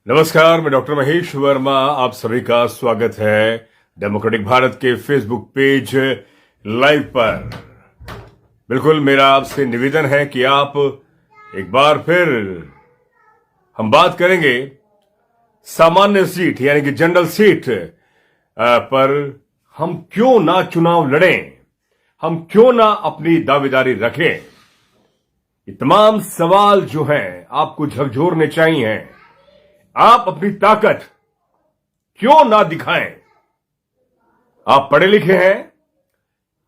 नमस्कार, मैं डॉक्टर महेश वर्मा। आप सभी का स्वागत है डेमोक्रेटिक भारत के फेसबुक पेज लाइव पर। बिल्कुल मेरा आपसे निवेदन है कि आप एक बार फिर हम बात करेंगे सामान्य सीट यानी कि जनरल सीट पर हम क्यों ना चुनाव लड़ें, हम क्यों ना अपनी दावेदारी रखें। ये तमाम सवाल जो हैं आपको झकझोरने चाहिए। आप अपनी ताकत क्यों ना दिखाएं। आप पढ़े लिखे हैं,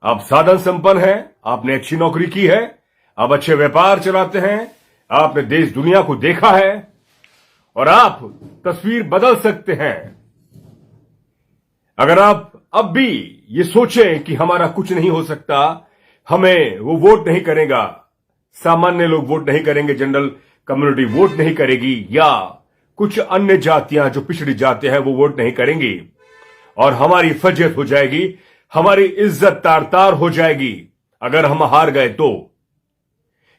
आप साधन संपन्न हैं, आपने अच्छी नौकरी की है, आप अच्छे व्यापार चलाते हैं, आपने देश दुनिया को देखा है और आप तस्वीर बदल सकते हैं। अगर आप अब भी ये सोचें कि हमारा कुछ नहीं हो सकता, हमें वो वोट नहीं करेगा, सामान्य लोग वोट नहीं करेंगे, जनरल कम्युनिटी वोट नहीं करेगी, या कुछ अन्य जातियां जो पिछड़ी जातियां हैं वो वोट नहीं करेंगी और हमारी फजीयत हो जाएगी, हमारी इज्जत तार तार हो जाएगी अगर हम हार गए तो।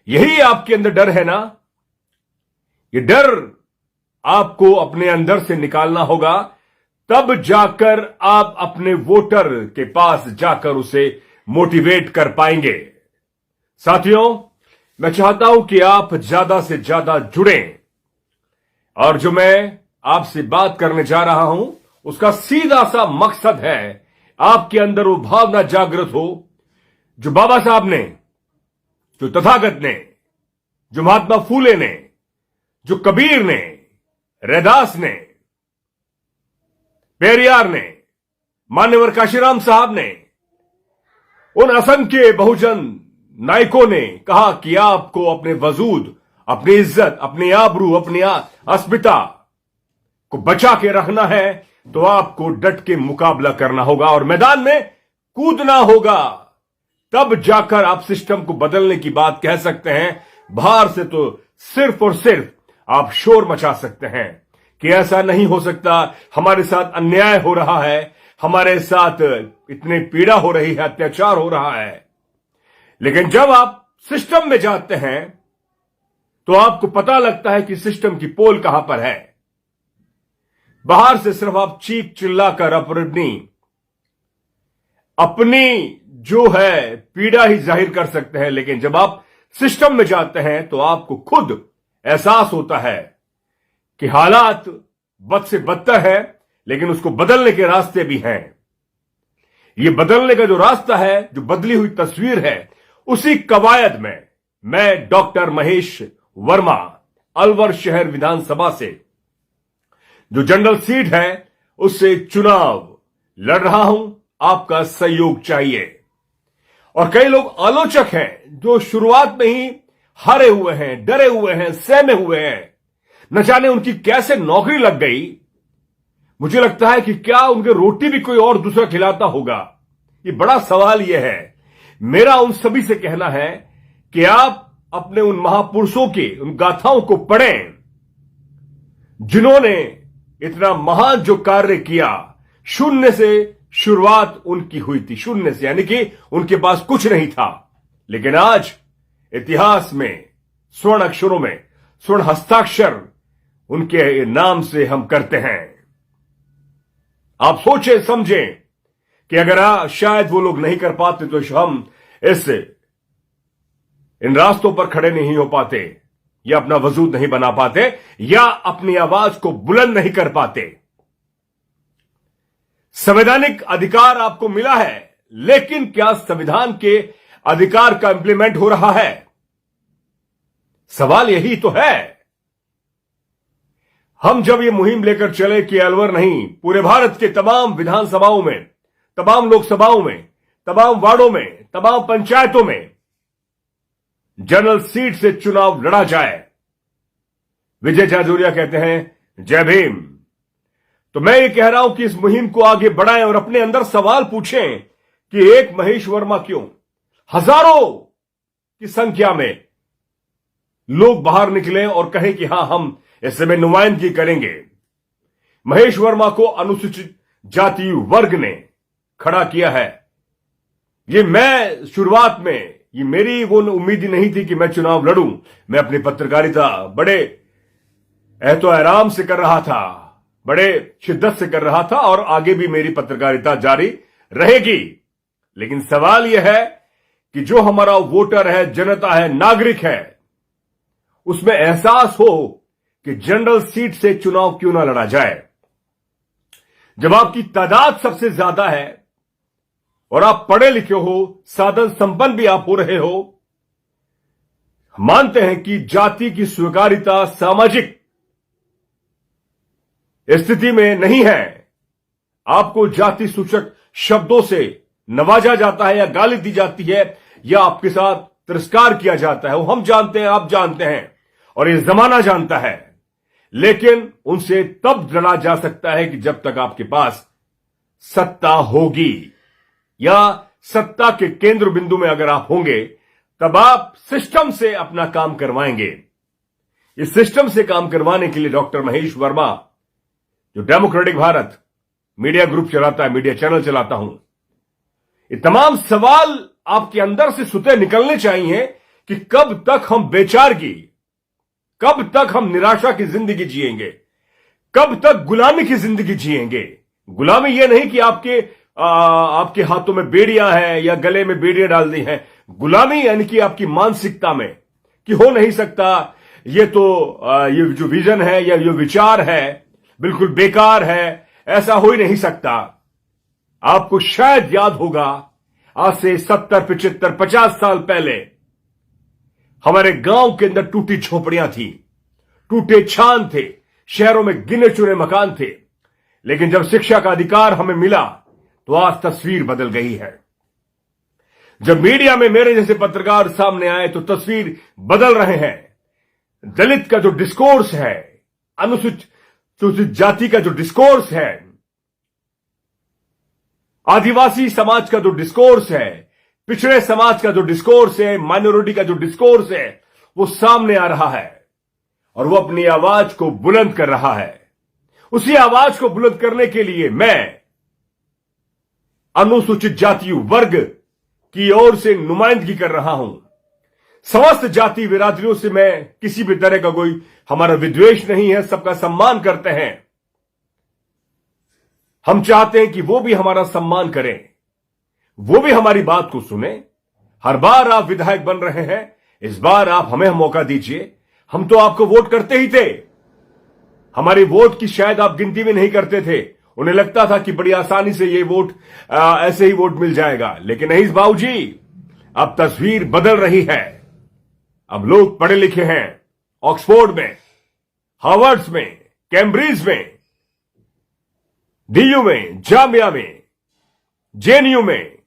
यही आपके अंदर डर है ना। ये डर आपको अपने अंदर से निकालना होगा, तब जाकर आप अपने वोटर के पास जाकर उसे मोटिवेट कर पाएंगे। साथियों, मैं चाहता हूं कि आप ज्यादा से ज्यादा जुड़ें और जो मैं आपसे बात करने जा रहा हूं उसका सीधा सा मकसद है आपके अंदर वो भावना जागृत हो जो बाबा साहब ने, जो तथागत ने, जो महात्मा फूले ने, जो कबीर ने, रैदास ने, पेरियार ने, मान्यवर काशीराम साहब ने, उन असंख्य बहुजन नायकों ने कहा कि आपको अपने वजूद, अपनी इज्जत, अपनी आबरू, अपनी अस्मिता को बचा के रखना है तो आपको डट के मुकाबला करना होगा और मैदान में कूदना होगा। तब जाकर आप सिस्टम को बदलने की बात कह सकते हैं। बाहर से तो सिर्फ और सिर्फ आप शोर मचा सकते हैं कि ऐसा नहीं हो सकता, हमारे साथ अन्याय हो रहा है, हमारे साथ इतनी पीड़ा हो रही है, अत्याचार हो रहा है। लेकिन जब आप सिस्टम में जाते हैं तो आपको पता लगता है कि सिस्टम की पोल कहां पर है। बाहर से सिर्फ आप चीख चिल्लाकर अपनी जो है पीड़ा ही जाहिर कर सकते हैं, लेकिन जब आप सिस्टम में जाते हैं तो आपको खुद एहसास होता है कि हालात बद से बदतर है, लेकिन उसको बदलने के रास्ते भी हैं। ये बदलने का जो रास्ता है, जो बदली हुई तस्वीर है, उसी कवायद में मैं डॉक्टर महेश वर्मा अलवर शहर विधानसभा से जो जनरल सीट है उससे चुनाव लड़ रहा हूं। आपका सहयोग चाहिए। और कई लोग आलोचक हैं जो शुरुआत में ही हारे हुए हैं, डरे हुए हैं, सहमे हुए हैं, न जाने उनकी कैसे नौकरी लग गई। मुझे लगता है कि क्या उनके रोटी भी कोई और दूसरा खिलाता होगा। ये बड़ा सवाल यह है। मेरा उन सभी से कहना है कि आप अपने उन महापुरुषों के उन गाथाओं को पढ़ें जिन्होंने इतना महान जो कार्य किया। शून्य से शुरुआत उनकी हुई थी, शून्य से, यानी कि उनके पास कुछ नहीं था, लेकिन आज इतिहास में स्वर्ण अक्षरों में स्वर्ण हस्ताक्षर उनके नाम से हम करते हैं। आप सोचें समझें कि अगर शायद वो लोग नहीं कर पाते तो हम इन रास्तों पर खड़े नहीं हो पाते, या अपना वजूद नहीं बना पाते, या अपनी आवाज को बुलंद नहीं कर पाते। संवैधानिक अधिकार आपको मिला है, लेकिन क्या संविधान के अधिकार का इंप्लीमेंट हो रहा है? सवाल यही तो है। हम जब ये मुहिम लेकर चले कि अलवर नहीं, पूरे भारत के तमाम विधानसभाओं में, तमाम लोकसभाओं में, तमाम वार्डों में, तमाम पंचायतों में जनरल सीट से चुनाव लड़ा जाए। विजय जाजूरिया कहते हैं जय भीम। तो मैं ये कह रहा हूं कि इस मुहिम को आगे बढ़ाएं और अपने अंदर सवाल पूछें कि एक महेश वर्मा क्यों? हजारों की संख्या में लोग बाहर निकले और कहें कि हां, हम ऐसे में नुमाइंदगी करेंगे। महेश वर्मा को अनुसूचित जाति वर्ग ने खड़ा किया है। ये मैं शुरुआत में, ये मेरी वो उम्मीद ही नहीं थी कि मैं चुनाव लड़ूं। मैं अपनी पत्रकारिता बड़े तो आराम से कर रहा था, बड़े शिद्दत से कर रहा था और आगे भी मेरी पत्रकारिता जारी रहेगी। लेकिन सवाल यह है कि जो हमारा वोटर है, जनता है, नागरिक है, उसमें एहसास हो कि जनरल सीट से चुनाव क्यों ना लड़ा जाए। जब आपकी तादाद सबसे ज्यादा है और आप पढ़े लिखे हो, साधन संपन्न भी आप हो रहे हो, मानते हैं कि जाति की स्वीकार्यता सामाजिक स्थिति में नहीं है, आपको जाति सूचक शब्दों से नवाजा जाता है या गाली दी जाती है या आपके साथ तिरस्कार किया जाता है, वो हम जानते हैं, आप जानते हैं और ये जमाना जानता है। लेकिन उनसे तब लड़ा जा सकता है कि जब तक आपके पास सत्ता होगी या सत्ता के केंद्र बिंदु में अगर आप होंगे, तब आप सिस्टम से अपना काम करवाएंगे। इस सिस्टम से काम करवाने के लिए डॉक्टर महेश वर्मा, जो डेमोक्रेटिक भारत मीडिया ग्रुप चलाता है, मीडिया चैनल चलाता हूं, ये तमाम सवाल आपके अंदर से सुते निकलने चाहिए कि कब तक हम बेचारगी, कब तक हम निराशा की जिंदगी जिएंगे, कब तक गुलामी की जिंदगी जिएंगे। गुलामी यह नहीं कि आपके हाथों में बेड़ियां हैं या गले में बेड़ियां डाल दी हैं। गुलामी यानी कि आपकी मानसिकता में कि हो नहीं सकता, ये जो विजन है या जो विचार है बिल्कुल बेकार है, ऐसा हो ही नहीं सकता। आपको शायद याद होगा, आज से 70, 75, 50 साल पहले हमारे गांव के अंदर टूटी झोपड़ियां थी, टूटे छान थे, शहरों में गिने चुने मकान थे। लेकिन जब शिक्षा का अधिकार हमें मिला तो आज तस्वीर बदल गई है। जब मीडिया में मेरे जैसे पत्रकार सामने आए तो तस्वीर बदल रहे हैं। दलित का जो डिस्कोर्स है, अनुसूचित जाति का जो डिस्कोर्स है, आदिवासी समाज का जो डिस्कोर्स है, पिछड़े समाज का जो डिस्कोर्स है, माइनॉरिटी का जो डिस्कोर्स है, वो सामने आ रहा है और वो अपनी आवाज को बुलंद कर रहा है। उसी आवाज को बुलंद करने के लिए मैं अनुसूचित जाति वर्ग की ओर से नुमाइंदगी कर रहा हूं। समस्त जाति बिरादरियों से मैं किसी भी तरह का कोई हमारा विद्वेष नहीं है, सबका सम्मान करते हैं। हम चाहते हैं कि वो भी हमारा सम्मान करें, वो भी हमारी बात को सुने। हर बार आप विधायक बन रहे हैं, इस बार आप हमें मौका दीजिए। हम तो आपको वोट करते ही थे, हमारी वोट की शायद आप गिनती भी नहीं करते थे। उन्हें लगता था कि बड़ी आसानी से ये वोट ऐसे ही वोट मिल जाएगा। लेकिन नहीं बाबूजी, अब तस्वीर बदल रही है। अब लोग पढ़े लिखे हैं, ऑक्सफोर्ड में, हार्वर्ड में, कैम्ब्रिज में, डीयू में, जामिया में, जेएनयू में,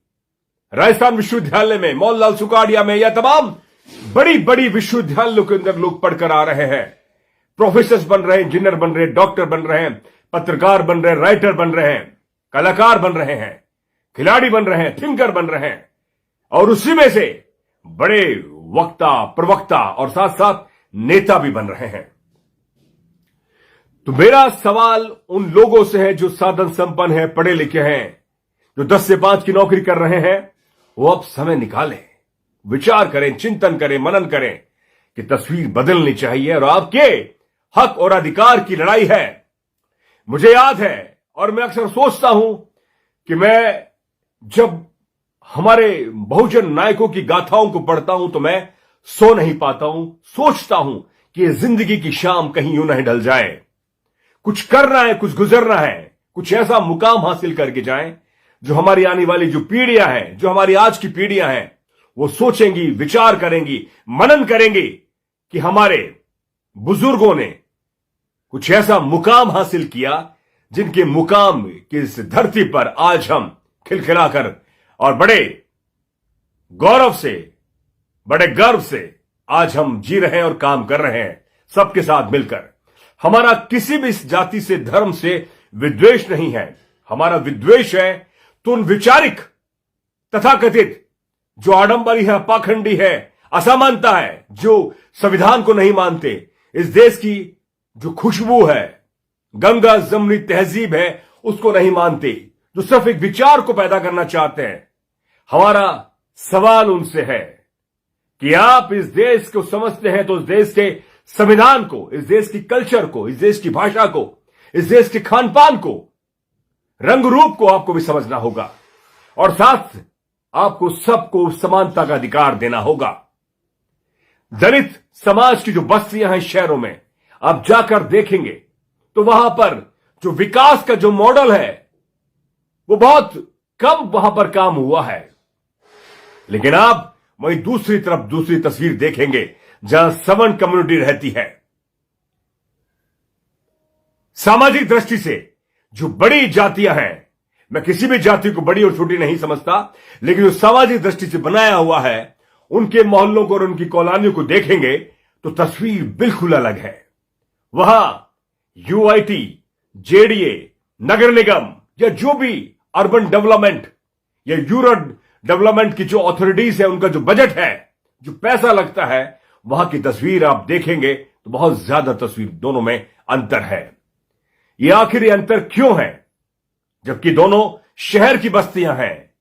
राजस्थान विश्वविद्यालय में, मोहनलाल सुखाड़िया में, या तमाम बड़ी बड़ी विश्वविद्यालयों के अंदर लोग पढ़कर आ रहे हैं। प्रोफेसर बन रहे हैं, इंजीनियर बन रहे हैं, डॉक्टर बन रहे हैं, पत्रकार बन रहे हैं, राइटर बन रहे हैं, कलाकार बन रहे हैं, खिलाड़ी बन रहे हैं, थिंकर बन रहे हैं और उसी में से बड़े वक्ता, प्रवक्ता और साथ साथ नेता भी बन रहे हैं। तो मेरा सवाल उन लोगों से है जो साधन संपन्न है, पढ़े लिखे हैं, जो 10 से 5 की नौकरी कर रहे हैं। वो अब समय निकालें, विचार करें, चिंतन करें, मनन करें कि तस्वीर बदलनी चाहिए और आपके हक और अधिकार की लड़ाई है। मुझे याद है और मैं अक्सर सोचता हूं कि मैं जब हमारे बहुजन नायकों की गाथाओं को पढ़ता हूं तो मैं सो नहीं पाता हूं। सोचता हूं कि ये जिंदगी की शाम कहीं यूं नहीं ढल जाए। कुछ करना है, कुछ गुजरना है, कुछ ऐसा मुकाम हासिल करके जाएं जो हमारी आने वाली जो पीढ़ियां हैं, जो हमारी आज की पीढ़ियां हैं, वो सोचेंगी, विचार करेंगी, मनन करेंगी कि हमारे बुजुर्गों ने कुछ ऐसा मुकाम हासिल किया जिनके मुकाम की इस धरती पर आज हम खिलखिलाकर और बड़े गौरव से, बड़े गर्व से आज हम जी रहे हैं और काम कर रहे हैं सबके साथ मिलकर। हमारा किसी भी जाति से, धर्म से विद्वेष नहीं है। हमारा विद्वेष है तो उन विचारिक, तथाकथित, जो आडंबरी है, पाखंडी है, असमानता है, जो संविधान को नहीं मानते, इस देश की जो खुशबू है, गंगा जमनी तहजीब है, उसको नहीं मानते, जो सिर्फ एक विचार को पैदा करना चाहते हैं। हमारा सवाल उनसे है कि आप इस देश को समझते हैं तो इस देश के संविधान को, इस देश की कल्चर को, इस देश की भाषा को, इस देश के खान पान को, रंग रूप को आपको भी समझना होगा और साथ आपको सबको समानता का अधिकार देना होगा। दलित समाज की जो बस्तियां हैं शहरों में, आप जाकर देखेंगे तो वहां पर जो विकास का जो मॉडल है वो बहुत कम वहां पर काम हुआ है। लेकिन आप वहीं दूसरी तरफ दूसरी तस्वीर देखेंगे जहां सवर्ण कम्युनिटी रहती है। सामाजिक दृष्टि से जो बड़ी जातियां हैं, मैं किसी भी जाति को बड़ी और छोटी नहीं समझता, लेकिन जो सामाजिक दृष्टि से बनाया हुआ है, उनके मोहल्लों को और उनकी कॉलोनियों को देखेंगे तो तस्वीर बिल्कुल अलग है। वहां यूआईटी, जेडीए, नगर निगम या जो भी अर्बन डेवलपमेंट या यूरल डेवलपमेंट की जो अथॉरिटीज है, उनका जो बजट है, जो पैसा लगता है, वहां की तस्वीर आप देखेंगे तो बहुत ज्यादा तस्वीर दोनों में अंतर है। ये आखिर ये अंतर क्यों है, जबकि दोनों शहर की बस्तियां हैं,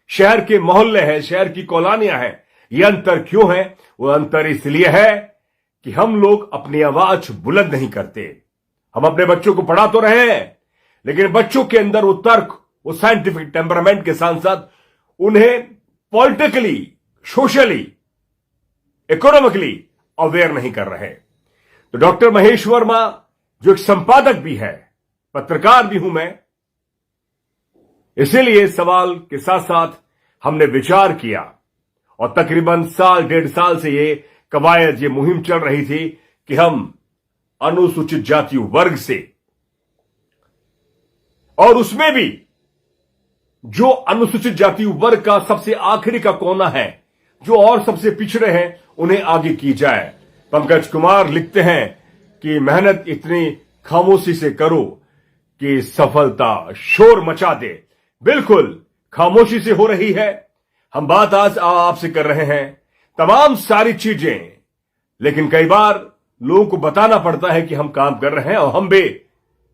शहर के मोहल्ले हैं, शहर की कॉलोनियां हैं। ये अंतर क्यों है? वो अंतर इसलिए है कि हम लोग अपनी आवाज बुलंद नहीं करते। हम अपने बच्चों को पढ़ा तो रहे हैं, लेकिन बच्चों के अंदर वो तर्क, वो साइंटिफिक टेम्परामेंट के साथ साथ उन्हें पॉलिटिकली, सोशली, इकोनॉमिकली अवेयर नहीं कर रहे। तो डॉक्टर महेश वर्मा जो एक संपादक भी है, पत्रकार भी हूं मैं, इसीलिए सवाल के साथ साथ हमने विचार किया और तकरीबन साल डेढ़ साल से ये कवायद, ये मुहिम चल रही थी कि हम अनुसूचित जाति वर्ग से, और उसमें भी जो अनुसूचित जाति वर्ग का सबसे आखिरी का कोना है, जो और सबसे पिछड़े हैं, उन्हें आगे की जाए। पंकज कुमार लिखते हैं कि मेहनत इतनी खामोशी से करो कि सफलता शोर मचा दे। बिल्कुल खामोशी से हो रही है। हम बात आज आपसे कर रहे हैं तमाम सारी चीजें, लेकिन कई बार लोगों को बताना पड़ता है कि हम काम कर रहे हैं और हम भी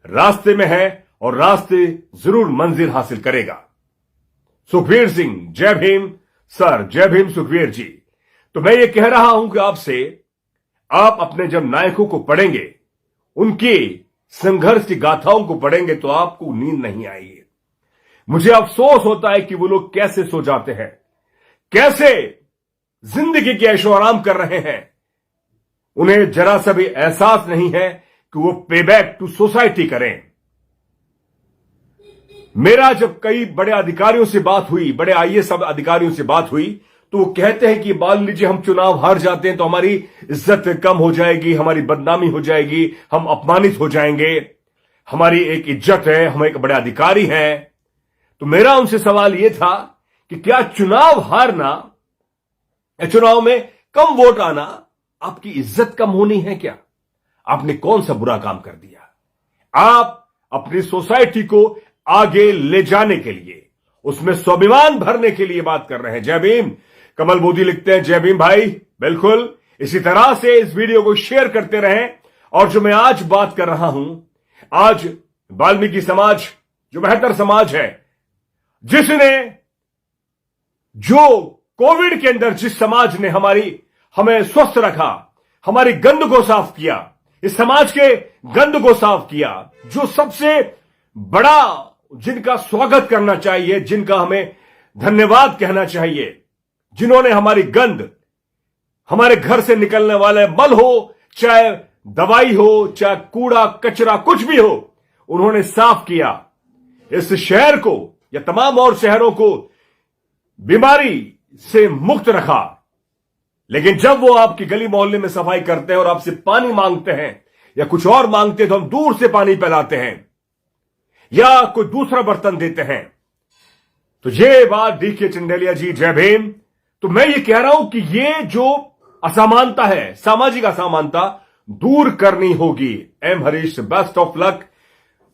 रास्ते में हैं और रास्ते जरूर मंजिल हासिल करेगा। सुखवीर सिंह, जय भीम सर, जय भीम सुखवीर जी। तो मैं ये कह रहा हूं कि आपसे, आप अपने जब नायकों को पढ़ेंगे, उनके संघर्ष की गाथाओं को पढ़ेंगे तो आपको नींद नहीं आएगी। मुझे अफसोस होता है कि वो लोग कैसे सो जाते हैं, कैसे जिंदगी के ऐशो आराम कर रहे हैं। उन्हें जरा सा भी एहसास नहीं है कि वो पे बैक टू सोसाइटी करें। मेरा जब कई बड़े अधिकारियों से बात हुई, बड़े आईएएस अधिकारियों से बात हुई, तो वो कहते हैं कि मान लीजिए हम चुनाव हार जाते हैं तो हमारी इज्जत कम हो जाएगी, हमारी बदनामी हो जाएगी, हम अपमानित हो जाएंगे, हमारी एक इज्जत है, हम एक बड़े अधिकारी हैं। तो मेरा उनसे सवाल यह था कि क्या चुनाव हारना या चुनाव में कम वोट आना आपकी इज्जत कम होनी है क्या? आपने कौन सा बुरा काम कर दिया? आप अपनी सोसाइटी को आगे ले जाने के लिए, उसमें स्वाभिमान भरने के लिए बात कर रहे हैं। जय भीम। कमल मोदी लिखते हैं जय भीम भाई। बिल्कुल इसी तरह से इस वीडियो को शेयर करते रहें। और जो मैं आज बात कर रहा हूं, आज वाल्मीकि समाज जो बेहतर समाज है, जिसने, जो कोविड के अंदर जिस समाज ने हमें स्वस्थ रखा, हमारी गंद को साफ किया, इस समाज के गंद को साफ किया, जो सबसे बड़ा, जिनका स्वागत करना चाहिए, जिनका हमें धन्यवाद कहना चाहिए, जिन्होंने हमारी गंद, हमारे घर से निकलने वाले मल हो, चाहे दवाई हो, चाहे कूड़ा कचरा कुछ भी हो, उन्होंने साफ किया। इस शहर को या तमाम और शहरों को बीमारी से मुक्त रखा। लेकिन जब वो आपकी गली मोहल्ले में सफाई करते हैं और आपसे पानी मांगते हैं या कुछ और मांगते हैं, तो हम दूर से पानी पिलाते हैं या कोई दूसरा बर्तन देते हैं। तो ये बात डीके चंदेलिया जी, जय भीम। तो मैं ये कह रहा हूं कि ये जो असमानता है, सामाजिक असमानता दूर करनी होगी। M Harish, best of luck.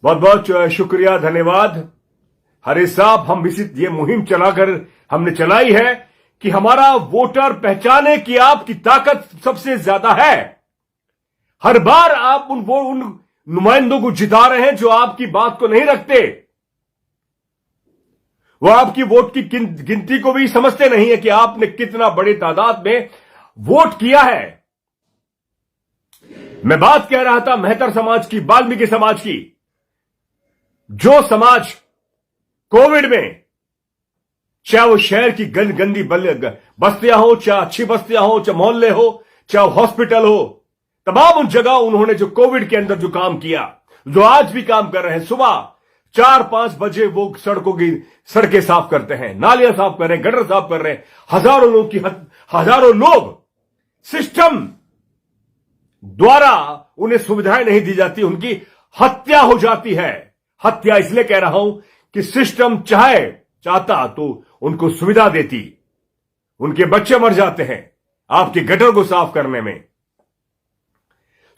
बहुत बहुत शुक्रिया, धन्यवाद हरीश साहब। हम इसी ये मुहिम चलाकर हमने चलाई है कि हमारा वोटर पहचाने की आपकी ताकत सबसे ज्यादा है। हर बार आप उन नुमाइंदों को जिता रहे हैं जो आपकी बात को नहीं रखते। वो आपकी वोट की गिनती को भी समझते नहीं है कि आपने कितना बड़ी तादाद में वोट किया है। मैं बात कह रहा था मेहतर समाज की, वाल्मीकि समाज की। जो समाज कोविड में, चाहे वो शहर की गंदी बस्तियां हो, चाहे अच्छी बस्तियां हो, चाहे मोहल्ले हो, चाहे हॉस्पिटल हो, तमाम उन जगह उन्होंने जो कोविड के अंदर जो काम किया, जो आज भी काम कर रहे हैं। सुबह 4-5 बजे वो सड़कें साफ करते हैं, नालियां साफ कर रहे हैं, गटर साफ कर रहे हैं। हजारों लोग सिस्टम द्वारा उन्हें सुविधाएं नहीं दी जाती, उनकी हत्या हो जाती है। हत्या इसलिए कह रहा हूं कि सिस्टम चाहता तो उनको सुविधा देती। उनके बच्चे मर जाते हैं आपके गटर को साफ करने में।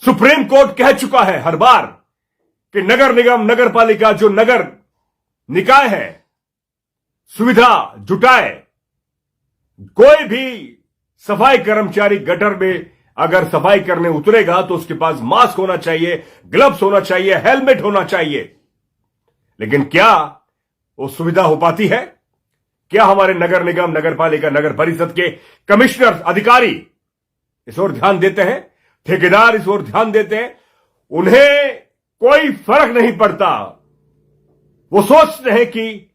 सुप्रीम कोर्ट कह चुका है हर बार कि नगर निगम, नगर पालिका, जो नगर निकाय है, सुविधा जुटाए। कोई भी सफाई कर्मचारी गटर में अगर सफाई करने उतरेगा तो उसके पास मास्क होना चाहिए, ग्लव्स होना चाहिए, हेलमेट होना चाहिए। लेकिन क्या वो सुविधा हो पाती है? क्या हमारे नगर निगम, नगर पालिका, नगर परिषद के कमिश्नर, अधिकारी इस ओर ध्यान देते हैं? ठेकेदार इस ओर ध्यान देते हैं? उन्हें कोई फर्क नहीं पड़ता। वो सोचते हैं कि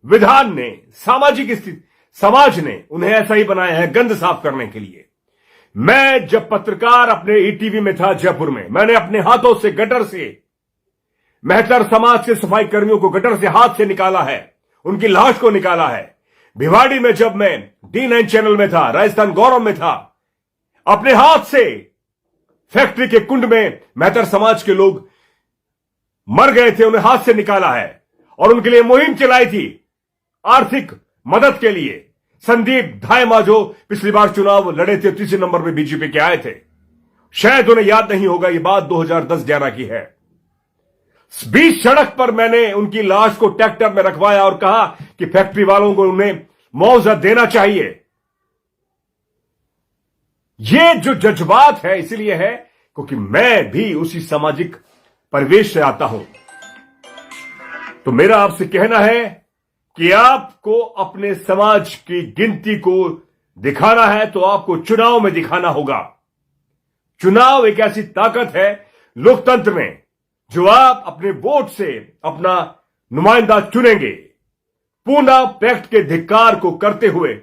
विधान ने, सामाजिक स्थिति, समाज ने उन्हें ऐसा ही बनाया है गंद साफ करने के लिए। मैं जब पत्रकार अपने ईटीवी में था जयपुर में, मैंने अपने हाथों से गटर से मेहतर समाज के सफाई कर्मियों को गटर से हाथ से निकाला है, उनकी लाश को निकाला है। भिवाड़ी में जब मैं D9 चैनल में था, राजस्थान गौरव में था, अपने हाथ से फैक्ट्री के कुंड में मेहतर समाज के लोग मर गए थे, उन्हें हाथ से निकाला है और उनके लिए मुहिम चलाई थी आर्थिक मदद के लिए। संदीप धायमा जो पिछली बार चुनाव लड़े थे, तीसरे नंबर पे बीजेपी के आए थे, शायद उन्हें याद नहीं होगा, ये बात 2010-11 की है। बीच सड़क पर मैंने उनकी लाश को ट्रैक्टर में रखवाया और कहा कि फैक्ट्री वालों को उन्हें मुआवजा देना चाहिए। ये जो जज्बात है इसलिए है क्योंकि मैं भी उसी सामाजिक परिवेश से आता हूं। तो मेरा आपसे कहना है कि आपको अपने समाज की गिनती को दिखाना है तो आपको चुनाव में दिखाना होगा। चुनाव एक ऐसी ताकत है लोकतंत्र में जो आप अपने वोट से अपना नुमाइंदा चुनेंगे। पूना पैक्ट के धिक्कार को करते हुए,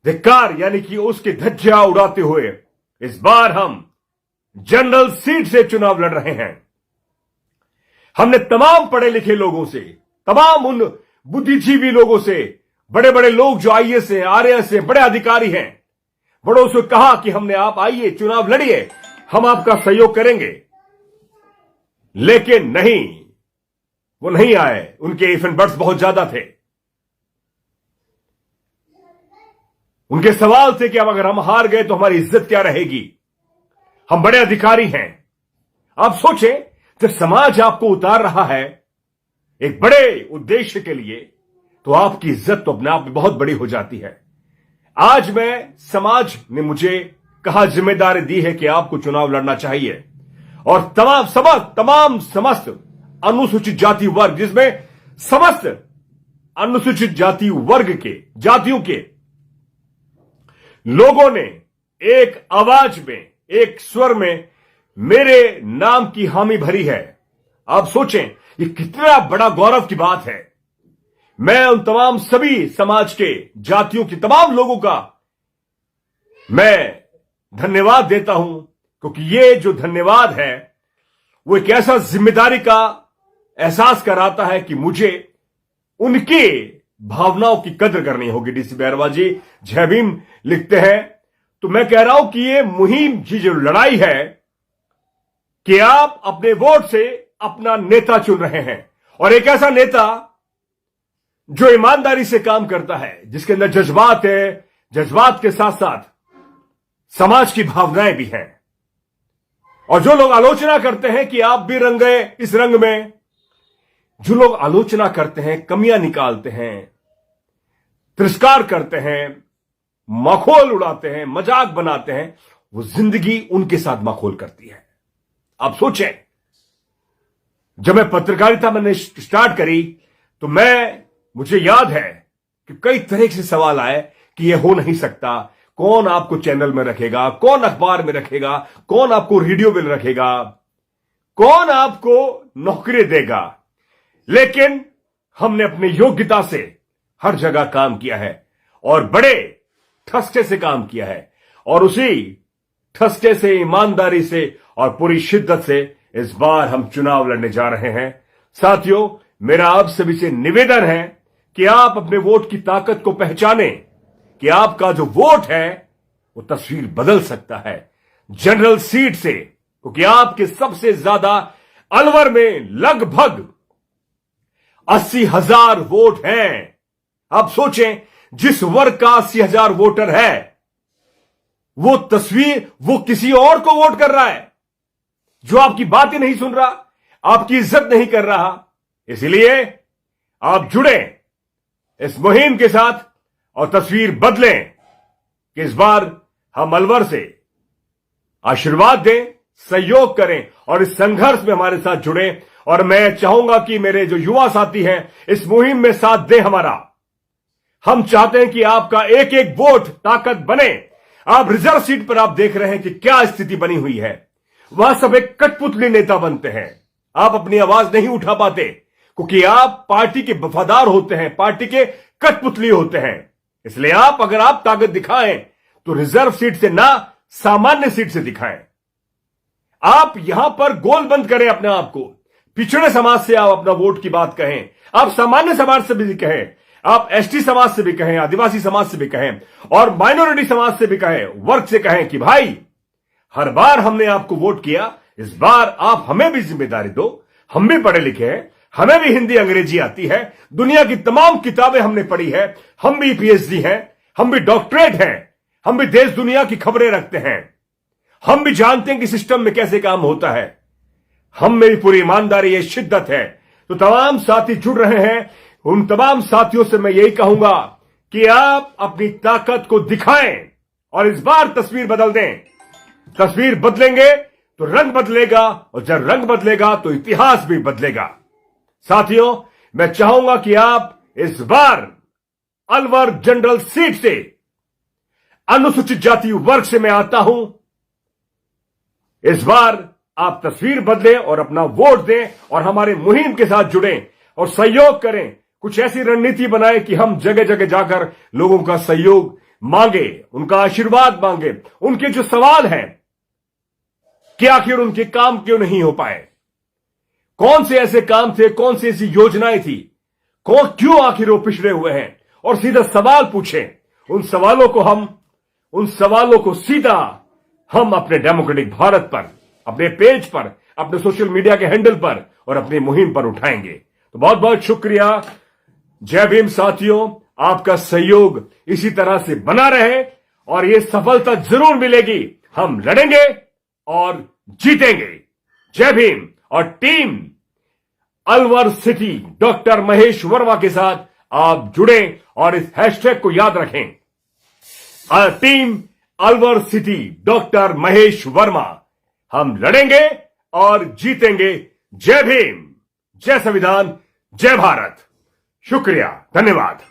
धिक्कार यानी कि उसके धज्जियां उड़ाते हुए, इस बार हम जनरल सीट से चुनाव लड़ रहे हैं। हमने तमाम पढ़े लिखे लोगों से, तमाम उन बुद्धिजीवी लोगों से, बड़े बड़े लोग जो आईएएस हैं, आरएएस हैं, बड़े अधिकारी हैं, बड़ों से कहा कि हमने, आप आइए चुनाव लड़िए, हम आपका सहयोग करेंगे। लेकिन नहीं, वो नहीं आए। उनके इफ एंड बट्स बहुत ज्यादा थे। उनके सवाल थे कि अब अगर हम हार गए तो हमारी इज्जत क्या रहेगी, हम बड़े अधिकारी हैं। आप सोचें, जब समाज आपको उतार रहा है एक बड़े उद्देश्य के लिए, तो आपकी इज्जत तो अपने आप में बहुत बड़ी हो जाती है। आज मैं, समाज ने मुझे कहा, जिम्मेदारी दी है कि आपको चुनाव लड़ना चाहिए और तमाम समस्त अनुसूचित जाति वर्ग, जिसमें समस्त अनुसूचित जाति वर्ग के, जातियों के लोगों ने एक आवाज में, एक स्वर में मेरे नाम की हामी भरी है। आप सोचें, ये कितना बड़ा गौरव की बात है। मैं उन तमाम सभी समाज के, जातियों के तमाम लोगों का मैं धन्यवाद देता हूं, क्योंकि ये जो धन्यवाद है वो एक ऐसा जिम्मेदारी का एहसास कराता है कि मुझे उनकी भावनाओं की कद्र करनी होगी। डीसी बैरवा जी जय भीम लिखते हैं। तो मैं कह रहा हूं कि ये मुहिम की जो लड़ाई है कि आप अपने वोट से अपना नेता चुन रहे हैं, और एक ऐसा नेता जो ईमानदारी से काम करता है, जिसके अंदर जज्बात है, जज्बात के साथ साथ समाज की भावनाएं भी हैं। और जो लोग आलोचना करते हैं कि आप भी रंग गए इस रंग में, जो लोग आलोचना करते हैं, कमियां निकालते हैं, तिरस्कार करते हैं, मखौल उड़ाते हैं, मजाक बनाते हैं, वो जिंदगी उनके साथ मखौल करती है। आप सोचें, जब मैं पत्रकारिता मैंने स्टार्ट करी तो मुझे याद है कि कई तरह से सवाल आए कि यह हो नहीं सकता, कौन आपको चैनल में रखेगा, कौन अखबार में रखेगा, कौन आपको रेडियो में रखेगा, कौन आपको नौकरी देगा। लेकिन हमने अपनी योग्यता से हर जगह काम किया है और बड़े ठसके से काम किया है, और उसी ठसके से, ईमानदारी से और पूरी शिद्दत से इस बार हम चुनाव लड़ने जा रहे हैं। साथियों, मेरा आप सभी से निवेदन है कि आप अपने वोट की ताकत को पहचानें कि आपका जो वोट है वो तस्वीर बदल सकता है जनरल सीट से, क्योंकि आपके सबसे ज्यादा अलवर में लगभग 80,000 वोट हैं। आप सोचें, जिस वर्ग का 80,000 वोटर है वो तस्वीर, वो किसी और को वोट कर रहा है जो आपकी बात ही नहीं सुन रहा, आपकी इज्जत नहीं कर रहा। इसलिए आप जुड़े इस मुहिम के साथ और तस्वीर बदलें कि इस बार हम अलवर से आशीर्वाद दें, सहयोग करें और इस संघर्ष में हमारे साथ जुड़े। और मैं चाहूंगा कि मेरे जो युवा साथी हैं इस मुहिम में साथ दें हमारा। हम चाहते हैं कि आपका एक एक वोट ताकत बने। आप रिजर्व सीट पर आप देख रहे हैं कि क्या स्थिति बनी हुई है, वहां सब एक कठपुतली नेता बनते हैं। आप अपनी आवाज नहीं उठा पाते क्योंकि आप पार्टी के वफादार होते हैं, पार्टी के कठपुतली होते हैं। इसलिए आप, अगर आप ताकत दिखाएं तो रिजर्व सीट से ना, सामान्य सीट से दिखाएं। आप यहां पर गोल बंद करें अपने आप को। पिछड़े समाज से आप अपना वोट की बात कहें, आप सामान्य समाज से भी कहें, आप एसटी समाज से भी कहें, आदिवासी समाज से भी कहें और माइनॉरिटी समाज से भी कहें, वर्ग से कहें कि भाई हर बार हमने आपको वोट किया, इस बार आप हमें भी जिम्मेदारी दो। हम भी पढ़े लिखे हैं, हमें भी हिंदी अंग्रेजी आती है, दुनिया की तमाम किताबें हमने पढ़ी है, हम भी पीएचडी हैं, हम भी डॉक्टरेट हैं, हम भी देश दुनिया की खबरें रखते हैं, हम भी जानते हैं कि सिस्टम में कैसे काम होता है। हम में भी पूरी ईमानदारी है, शिद्दत है। तो तमाम साथी जुड़ रहे हैं, उन तमाम साथियों से मैं यही कहूंगा कि आप अपनी ताकत को दिखाएं और इस बार तस्वीर बदल दें। तस्वीर बदलेंगे तो रंग बदलेगा, और जब रंग बदलेगा तो इतिहास भी बदलेगा। साथियों, मैं चाहूंगा कि आप इस बार अलवर जनरल सीट से, अनुसूचित जाति वर्ग से मैं आता हूं, इस बार आप तस्वीर बदलें और अपना वोट दें और हमारे मुहिम के साथ जुड़ें और सहयोग करें। कुछ ऐसी रणनीति बनाएं कि हम जगह जगह जाकर लोगों का सहयोग मांगे, उनका आशीर्वाद मांगे। उनके जो सवाल हैं कि आखिर उनके काम क्यों नहीं हो पाए, कौन से ऐसे काम थे, कौन सी ऐसी योजनाएं थी, क्यों आखिर वो पिछड़े हुए हैं, और सीधा सवाल पूछें। उन सवालों को सीधा हम अपने डेमोक्रेटिक भारत पर, अपने पेज पर, अपने सोशल मीडिया के हैंडल पर और अपनी मुहिम पर उठाएंगे। तो बहुत बहुत शुक्रिया। जय भीम साथियों, आपका सहयोग इसी तरह से बना रहे और ये सफलता जरूर मिलेगी। हम लड़ेंगे और जीतेंगे। जय भीम। और team Alwar city doctor Mahesh Verma के साथ आप जुड़ें और इस हैशटैग को याद रखें, team Alwar city doctor Mahesh Verma. हम लड़ेंगे और जीतेंगे। जय भीम, जय संविधान, जय भारत। शुक्रिया, धन्यवाद।